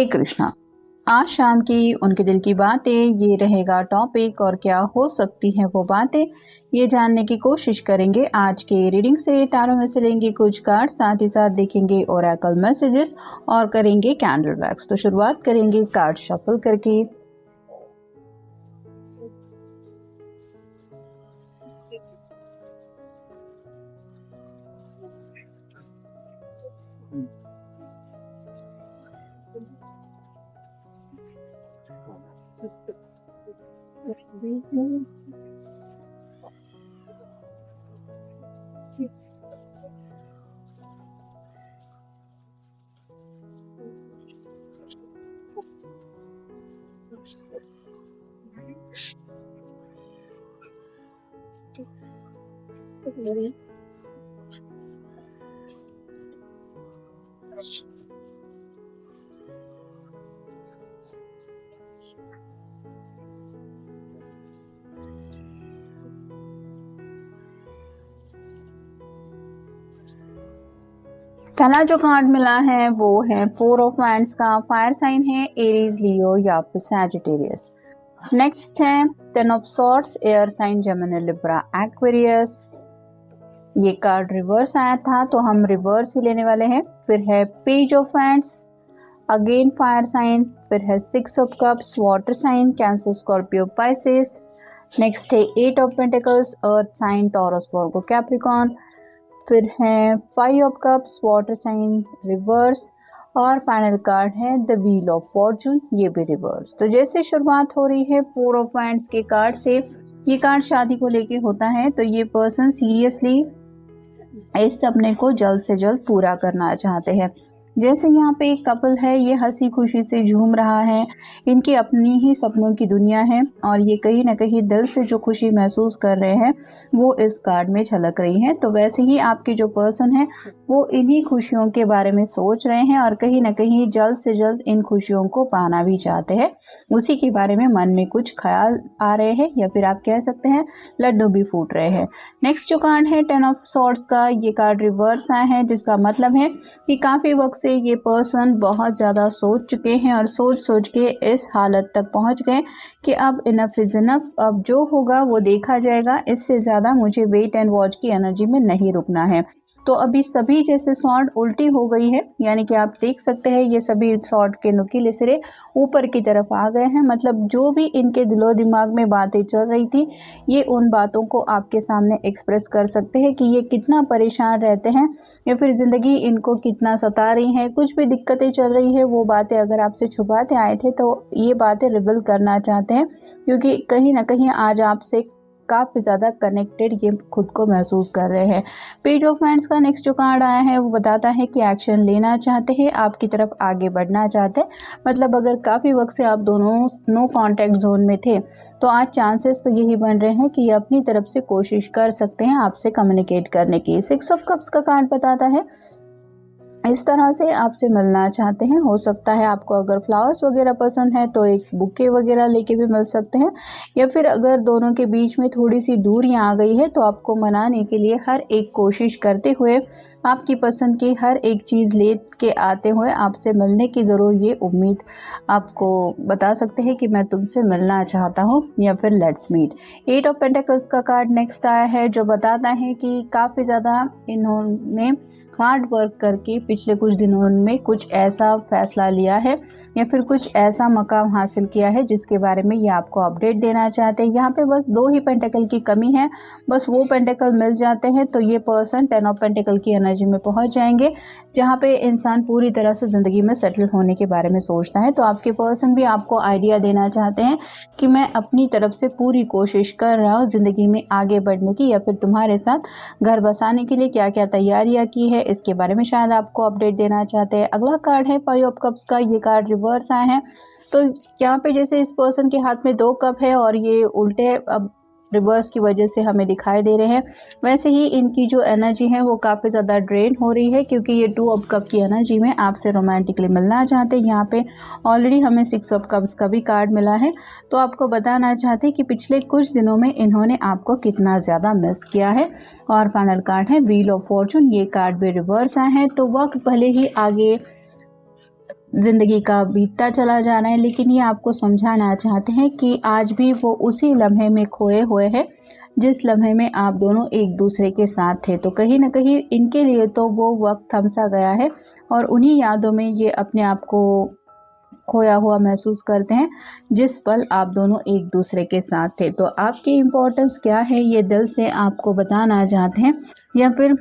हे कृष्णा। आज शाम की उनके दिल की बातें ये रहेगा टॉपिक, और क्या हो सकती हैं वो बातें ये जानने की कोशिश करेंगे। आज के रीडिंग से टैरो में से लेंगे कुछ कार्ड, साथ ही साथ देखेंगे ओरेकल मैसेजेस और करेंगे कैंडल वैक्स। तो शुरुआत करेंगे कार्ड शफल करके। पहला जो कार्ड मिला है वो है 4 ऑफ वांड्स का। फायर साइन है एरीज, लियो या फिर सैजिटेरियस। नेक्स्ट है 10 of swords, air sign Gemini, Libra, Aquarius. ये कार्ड रिवर्स आया था तो हम रिवर्स ही लेने वाले हैं। फिर है page of wands, again fire sign. फिर है 6 of cups, water sign, Cancer, Scorpio, Pisces. Next है 8 of pentacles, earth sign, Taurus, Virgo, Capricorn. फिर है 5 of cups, water sign, reverse. और फाइनल कार्ड है द व्हील ऑफ फॉर्चून, ये भी reverse. तो जैसे शुरुआत हो रही है 4 ऑफ वांड्स के कार्ड से, ये कार्ड शादी को लेके होता है। तो ये पर्सन सीरियसली इस सपने को जल्द से जल्द पूरा करना चाहते हैं। जैसे यहाँ पे एक कपल है, ये हंसी खुशी से झूम रहा है, इनकी अपनी ही सपनों की दुनिया है और ये कहीं ना कहीं दिल से जो खुशी महसूस कर रहे हैं वो इस कार्ड में झलक रही है। तो वैसे ही आपके जो पर्सन है वो इन्हीं खुशियों के बारे में सोच रहे हैं और कहीं ना कहीं जल्द से जल्द इन खुशियों को पाना भी चाहते हैं। उसी के बारे में मन में कुछ ख्याल आ रहे हैं या फिर आप कह सकते हैं लड्डू भी फूट रहे हैं। नेक्स्ट जो कार्ड है 10 ऑफ सॉर्ड्स का, ये कार्ड रिवर्स आया है, जिसका मतलब है कि काफ़ी वक्त से ये पर्सन बहुत ज़्यादा सोच चुके हैं और सोच सोच के इस हालत तक पहुंच गए कि अब इनफ इज़ इनफ, अब जो होगा वो देखा जाएगा, इससे ज़्यादा मुझे वेट एंड वॉच की एनर्जी में नहीं रुकना है। तो अभी सभी जैसे सॉर्ड उल्टी हो गई है, यानी कि आप देख सकते हैं ये सभी सॉर्ड के नुकीले सिरे ऊपर की तरफ आ गए हैं। मतलब जो भी इनके दिलो दिमाग में बातें चल रही थी, ये उन बातों को आपके सामने एक्सप्रेस कर सकते हैं कि ये कितना परेशान रहते हैं या फिर ज़िंदगी इनको कितना सता रही है। कुछ भी दिक्कतें चल रही है वो बातें अगर आपसे छुपाते आए थे तो ये बातें रिवील करना चाहते हैं, क्योंकि कहीं ना कहीं आज आपसे काफ़ी ज़्यादा कनेक्टेड ये खुद को महसूस कर रहे हैं। पेज ऑफ वांड्स का नेक्स्ट जो कार्ड आया है वो बताता है कि एक्शन लेना चाहते हैं, आपकी तरफ आगे बढ़ना चाहते हैं। मतलब अगर काफ़ी वक्त से आप दोनों नो कांटेक्ट जोन में थे तो आज चांसेस तो यही बन रहे हैं कि ये अपनी तरफ से कोशिश कर सकते हैं आपसे कम्युनिकेट करने की। 6 ऑफ कप्स का कार्ड बताता है इस तरह से आपसे मिलना चाहते हैं। हो सकता है आपको अगर फ्लावर्स वगैरह पसंद है तो एक बुके वगैरह लेके भी मिल सकते हैं, या फिर अगर दोनों के बीच में थोड़ी सी दूरियां आ गई है तो आपको मनाने के लिए हर एक कोशिश करते हुए आपकी पसंद की हर एक चीज़ ले के आते हुए आपसे मिलने की ज़रूर ये उम्मीद आपको बता सकते हैं कि मैं तुमसे मिलना चाहता हूँ या फिर लेट्स मीट। 8 ऑफ पेंटिकल्स का कार्ड नेक्स्ट आया है जो बताता है कि काफ़ी ज़्यादा इन्होंने हार्ड वर्क करके पिछले कुछ दिनों में कुछ ऐसा फैसला लिया है या फिर कुछ ऐसा मकाम हासिल किया है जिसके बारे में ये आपको अपडेट देना चाहते हैं। यहाँ पे बस 2 ही पेंटिकल की कमी है, बस वो पेंटिकल मिल जाते हैं तो ये पर्सन 10 ऑफ पेंटिकल की एनर्जी में पहुंच जाएंगे, जहाँ पे इंसान पूरी तरह से ज़िंदगी में सेटल होने के बारे में सोचता है। तो आपके पर्सन भी आपको आइडिया देना चाहते हैं कि मैं अपनी तरफ से पूरी कोशिश कर रहा हूँ ज़िंदगी में आगे बढ़ने की, या फिर तुम्हारे साथ घर बसाने के लिए क्या क्या तैयारियाँ की है इसके बारे में शायद आपको अपडेट देना चाहते हैं। अगला कार्ड है 5 ऑफ कप्स का, ये कार्ड रिवर्स आए हैं। तो यहाँ पे जैसे इस पर्सन के हाथ में 2 कप है और ये उल्टे अब रिवर्स की वजह से हमें दिखाई दे रहे हैं, वैसे ही इनकी जो एनर्जी है वो काफ़ी ज़्यादा ड्रेन हो रही है, क्योंकि ये 2 ऑफ कप की एनर्जी में आपसे रोमांटिकली मिलना चाहते हैं। यहाँ पे ऑलरेडी हमें 6 ऑफ कप्स का भी कार्ड मिला है, तो आपको बताना चाहते हैं कि पिछले कुछ दिनों में इन्होंने आपको कितना ज़्यादा मिस किया है। और फाइनल कार्ड है व्हील ऑफ फॉर्चून, ये कार्ड भी रिवर्स आए हैं। तो वक्त भले ही आगे ज़िंदगी का बीतता चला जा रहा है, लेकिन ये आपको समझाना चाहते हैं कि आज भी वो उसी लम्हे में खोए हुए हैं जिस लम्हे में आप दोनों एक दूसरे के साथ थे। तो कहीं न कहीं इनके लिए तो वो वक़्त थम-सा गया है और उन्हीं यादों में ये अपने आप को खोया हुआ महसूस करते हैं, जिस पल आप दोनों एक दूसरे के साथ थे। तो आपकी इम्पोर्टेंस क्या है, ये दिल से आपको बताना चाहते हैं, या फिर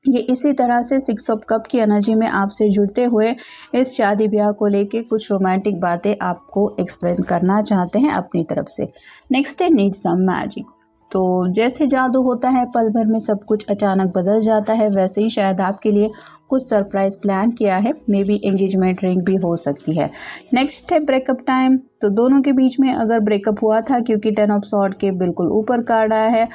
ये इसी तरह से सिक्स ऑफ कप की एनर्जी में आपसे जुड़ते हुए इस शादी ब्याह को लेके कुछ रोमांटिक बातें आपको एक्सप्लेन करना चाहते हैं अपनी तरफ से। नेक्स्ट है नीड सम मैजिक। तो जैसे जादू होता है, पल भर में सब कुछ अचानक बदल जाता है, वैसे ही शायद आपके लिए कुछ सरप्राइज प्लान किया है, मे बी एंगेजमेंट रिंग भी हो सकती है। नेक्स्ट है ब्रेकअप टाइम। तो दोनों के बीच में अगर ब्रेकअप हुआ था, क्योंकि 10 ऑफ सॉर्ड के बिल्कुल ऊपर कार्ड आया है,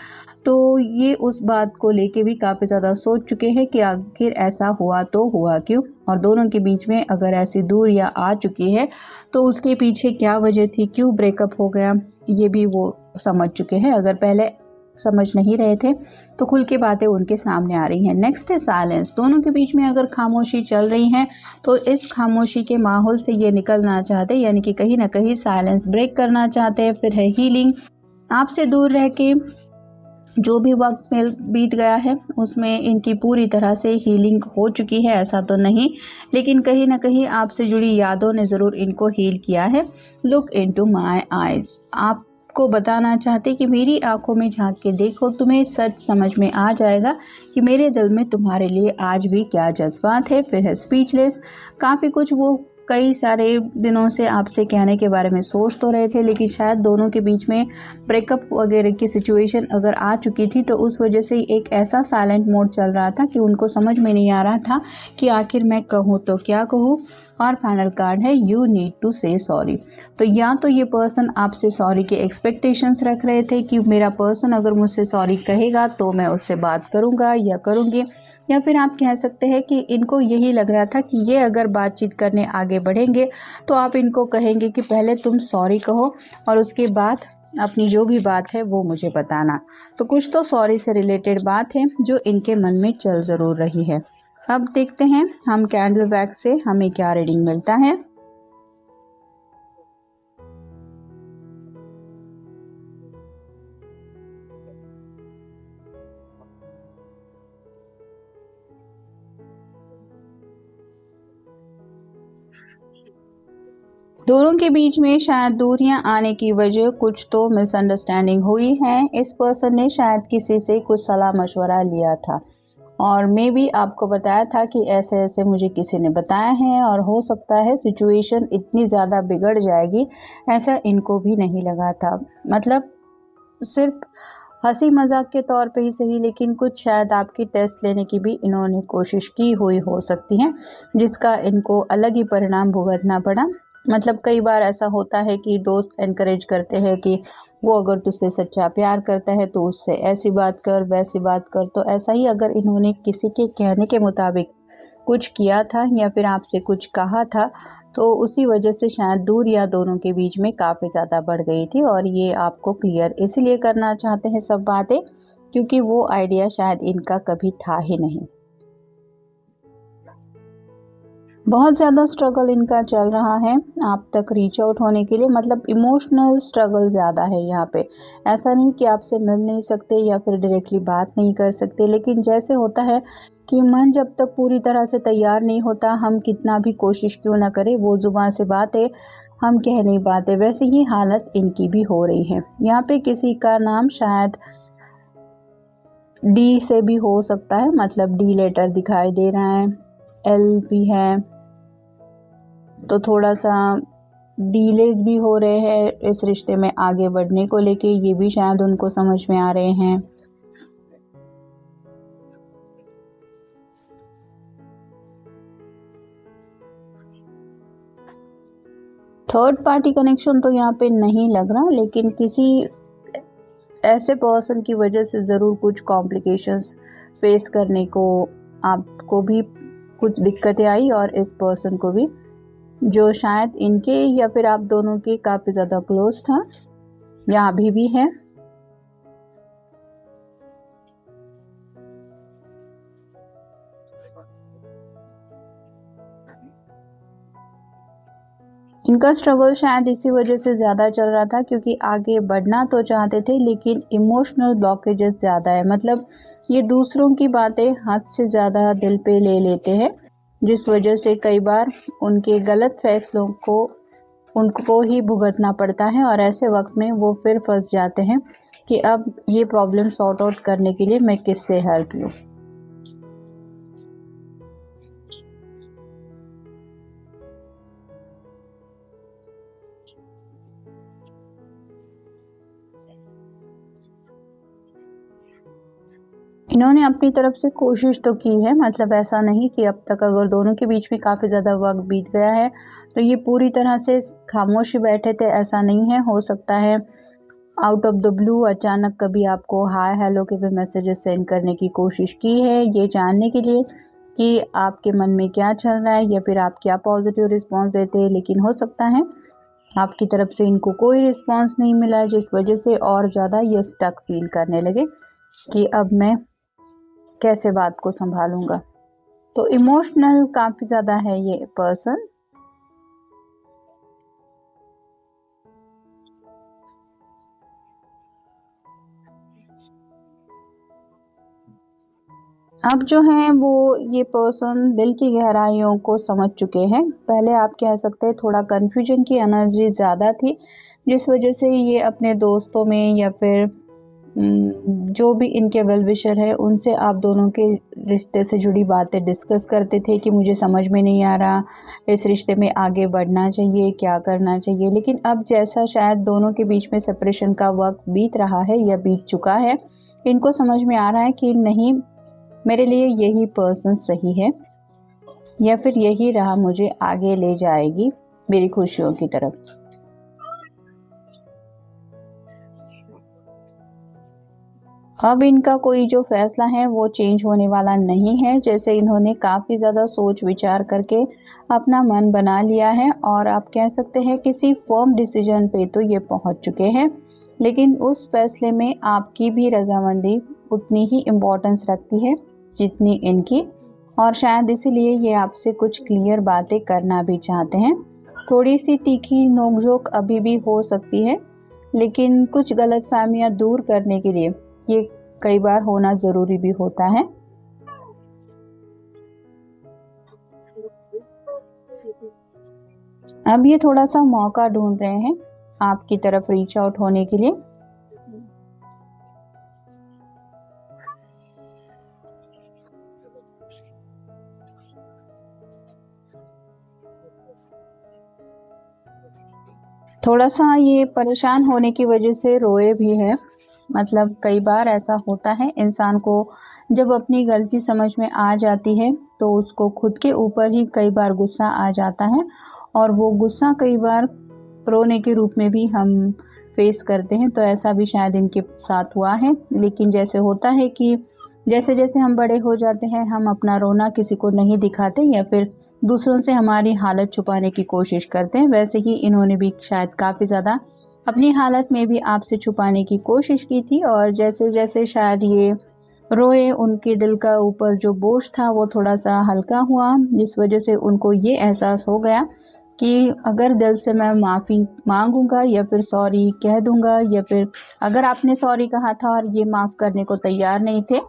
तो ये उस बात को लेके भी काफ़ी ज़्यादा सोच चुके हैं कि आखिर ऐसा हुआ तो हुआ क्यों, और दोनों के बीच में अगर ऐसी दूरियां आ चुकी है तो उसके पीछे क्या वजह थी, क्यों ब्रेकअप हो गया, ये भी वो समझ चुके हैं। अगर पहले समझ नहीं रहे थे तो खुल के बातें उनके सामने आ रही हैं। नेक्स्ट है साइलेंस। दोनों के बीच में अगर खामोशी चल रही है तो इस खामोशी के माहौल से ये निकलना चाहते हैं, यानी कि कहीं ना कहीं साइलेंस ब्रेक करना चाहते हैं। फिर है हीलिंग। आपसे दूर रह के जो भी वक्त में बीत गया है उसमें इनकी पूरी तरह से हीलिंग हो चुकी है, ऐसा तो नहीं, लेकिन कहीं ना कहीं आपसे जुड़ी यादों ने ज़रूर इनको हील किया है। Look into my eyes. आपको बताना चाहते कि मेरी आंखों में झांक के देखो, तुम्हें सच समझ में आ जाएगा कि मेरे दिल में तुम्हारे लिए आज भी क्या जज्बात है। फिर है स्पीचलेस। काफ़ी कुछ वो कई सारे दिनों से आपसे कहने के बारे में सोच तो रहे थे, लेकिन शायद दोनों के बीच में ब्रेकअप वगैरह की सिचुएशन अगर आ चुकी थी तो उस वजह से एक ऐसा साइलेंट मोड चल रहा था कि उनको समझ में नहीं आ रहा था कि आखिर मैं कहूँ तो क्या कहूँ। और फाइनल कार्ड है यू नीड टू से सॉरी। तो या तो ये पर्सन आपसे सॉरी के एक्सपेक्टेशंस रख रहे थे कि मेरा पर्सन अगर मुझसे सॉरी कहेगा तो मैं उससे बात करूँगा या करूँगी, या फिर आप कह सकते हैं कि इनको यही लग रहा था कि ये अगर बातचीत करने आगे बढ़ेंगे तो आप इनको कहेंगे कि पहले तुम सॉरी कहो और उसके बाद अपनी जो भी बात है वो मुझे बताना। तो कुछ तो सॉरी से रिलेटेड बात है जो इनके मन में चल ज़रूर रही है। अब देखते हैं हम कैंडल बैग से हमें क्या रीडिंग मिलता है। दोनों के बीच में शायद दूरियां आने की वजह कुछ तो मिसअंडरस्टैंडिंग हुई है। इस पर्सन ने शायद किसी से कुछ सलाह मशवरा लिया था और मे भी आपको बताया था कि ऐसे ऐसे मुझे किसी ने बताया है, और हो सकता है सिचुएशन इतनी ज़्यादा बिगड़ जाएगी, ऐसा इनको भी नहीं लगा था। मतलब सिर्फ हंसी मजाक के तौर पे ही सही, लेकिन कुछ शायद आपकी टेस्ट लेने की भी इन्होंने कोशिश की हुई हो सकती है, जिसका इनको अलग ही परिणाम भुगतना पड़ा। मतलब कई बार ऐसा होता है कि दोस्त एनकरेज करते हैं कि वो अगर तुझसे सच्चा प्यार करता है तो उससे ऐसी बात कर वैसी बात कर। तो ऐसा ही अगर इन्होंने किसी के कहने के मुताबिक कुछ किया था या फिर आपसे कुछ कहा था तो उसी वजह से शायद दूरियां दोनों के बीच में काफ़ी ज़्यादा बढ़ गई थी, और ये आपको क्लियर इसलिए करना चाहते हैं सब बातें क्योंकि वो आइडिया शायद इनका कभी था ही नहीं। बहुत ज़्यादा स्ट्रगल इनका चल रहा है आप तक रीच आउट होने के लिए, मतलब इमोशनल स्ट्रगल ज़्यादा है यहाँ पे। ऐसा नहीं कि आपसे मिल नहीं सकते या फिर डायरेक्टली बात नहीं कर सकते, लेकिन जैसे होता है कि मन जब तक पूरी तरह से तैयार नहीं होता, हम कितना भी कोशिश क्यों ना करें वो ज़ुबान से बातें हम कह नहीं पाते, वैसी ही हालत इनकी भी हो रही है। यहाँ पे किसी का नाम शायद डी से भी हो सकता है, मतलब डी लेटर दिखाई दे रहा है, एल भी है, तो थोड़ा सा डीलेज भी हो रहे हैं इस रिश्ते में आगे बढ़ने को लेके, ये भी शायद उनको समझ में आ रहे हैं। थर्ड पार्टी कनेक्शन तो यहाँ पे नहीं लग रहा, लेकिन किसी ऐसे पर्सन की वजह से ज़रूर कुछ कॉम्प्लिकेशंस फेस करने को आपको भी कुछ दिक्कतें आई, और इस पर्सन को भी, जो शायद इनके या फिर आप दोनों के काफ़ी ज़्यादा क्लोज था या अभी भी है। इनका स्ट्रगल शायद इसी वजह से ज़्यादा चल रहा था क्योंकि आगे बढ़ना तो चाहते थे लेकिन इमोशनल ब्लॉकेजेस ज़्यादा है। मतलब ये दूसरों की बातें हद से ज़्यादा दिल पे ले लेते हैं, जिस वजह से कई बार उनके गलत फैसलों को उनको ही भुगतना पड़ता है और ऐसे वक्त में वो फिर फंस जाते हैं कि अब ये प्रॉब्लम सॉर्ट आउट करने के लिए मैं किससे हेल्प लूँ। इन्होंने अपनी तरफ से कोशिश तो की है, मतलब ऐसा नहीं कि अब तक अगर दोनों के बीच में काफ़ी ज़्यादा वक्त बीत गया है तो ये पूरी तरह से खामोश ही बैठे थे, ऐसा नहीं है। हो सकता है आउट ऑफ द ब्लू अचानक कभी आपको हाय हेलो के भी मैसेजेस सेंड करने की कोशिश की है, ये जानने के लिए कि आपके मन में क्या चल रहा है या फिर आप क्या पॉजिटिव रिस्पॉन्स देते हैं। लेकिन हो सकता है आपकी तरफ से इनको कोई रिस्पॉन्स नहीं मिला है, जिस वजह से और ज़्यादा ये स्टक फील करने लगे कि अब मैं कैसे बात को संभालूंगा। तो इमोशनल काफ़ी ज़्यादा है ये पर्सन। अब जो हैं वो ये पर्सन दिल की गहराइयों को समझ चुके हैं। पहले आप कह सकते हैं थोड़ा कन्फ्यूजन की एनर्जी ज़्यादा थी, जिस वजह से ये अपने दोस्तों में या फिर जो भी इनके वेल विशर है उनसे आप दोनों के रिश्ते से जुड़ी बातें डिस्कस करते थे कि मुझे समझ में नहीं आ रहा इस रिश्ते में आगे बढ़ना चाहिए, क्या करना चाहिए। लेकिन अब जैसा शायद दोनों के बीच में सेपरेशन का वक्त बीत रहा है या बीत चुका है, इनको समझ में आ रहा है कि नहीं, मेरे लिए यही पर्सन सही है या फिर यही राह मुझे आगे ले जाएगी मेरी खुशियों की तरफ। अब इनका कोई जो फैसला है वो चेंज होने वाला नहीं है। जैसे इन्होंने काफ़ी ज़्यादा सोच विचार करके अपना मन बना लिया है और आप कह सकते हैं किसी फर्म डिसीजन पे तो ये पहुंच चुके हैं, लेकिन उस फैसले में आपकी भी रजामंदी उतनी ही इम्पोर्टेंस रखती है जितनी इनकी, और शायद इसीलिए ये आपसे कुछ क्लियर बातें करना भी चाहते हैं। थोड़ी सी तीखी नोकझोंक अभी भी हो सकती है, लेकिन कुछ गलतफहमियां दूर करने के लिए ये कई बार होना ज़रूरी भी होता है। अब ये थोड़ा सा मौका ढूंढ रहे हैं आपकी तरफ रीच आउट होने के लिए। थोड़ा सा ये परेशान होने की वजह से रोए भी है। मतलब कई बार ऐसा होता है इंसान को, जब अपनी गलती समझ में आ जाती है तो उसको खुद के ऊपर ही कई बार गुस्सा आ जाता है और वो गुस्सा कई बार रोने के रूप में भी हम फेस करते हैं। तो ऐसा भी शायद इनके साथ हुआ है। लेकिन जैसे होता है कि जैसे जैसे हम बड़े हो जाते हैं हम अपना रोना किसी को नहीं दिखाते या फिर दूसरों से हमारी हालत छुपाने की कोशिश करते हैं, वैसे ही इन्होंने भी शायद काफ़ी ज़्यादा अपनी हालत में भी आपसे छुपाने की कोशिश की थी। और जैसे जैसे शायद ये रोए, उनके दिल का ऊपर जो बोझ था वो थोड़ा सा हल्का हुआ, जिस वजह से उनको ये एहसास हो गया कि अगर दिल से मैं माफ़ी मांगूंगा या फिर सॉरी कह दूंगा, या फिर अगर आपने सॉरी कहा था और ये माफ़ करने को तैयार नहीं थे,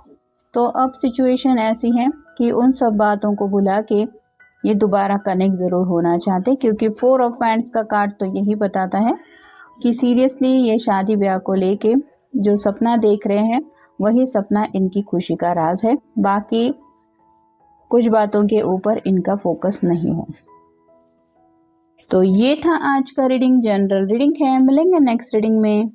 तो अब सिचुएशन ऐसी है कि उन सब बातों को भुला के ये दोबारा कनेक्ट ज़रूर होना चाहते, क्योंकि 4 ऑफ हैंड्स का कार्ड तो यही बताता है कि सीरियसली ये शादी ब्याह को लेके जो सपना देख रहे हैं वही सपना इनकी खुशी का राज है। बाकी कुछ बातों के ऊपर इनका फोकस नहीं है। तो ये था आज का रीडिंग, जनरल रीडिंग है। मिलेंगे नेक्स्ट रीडिंग में।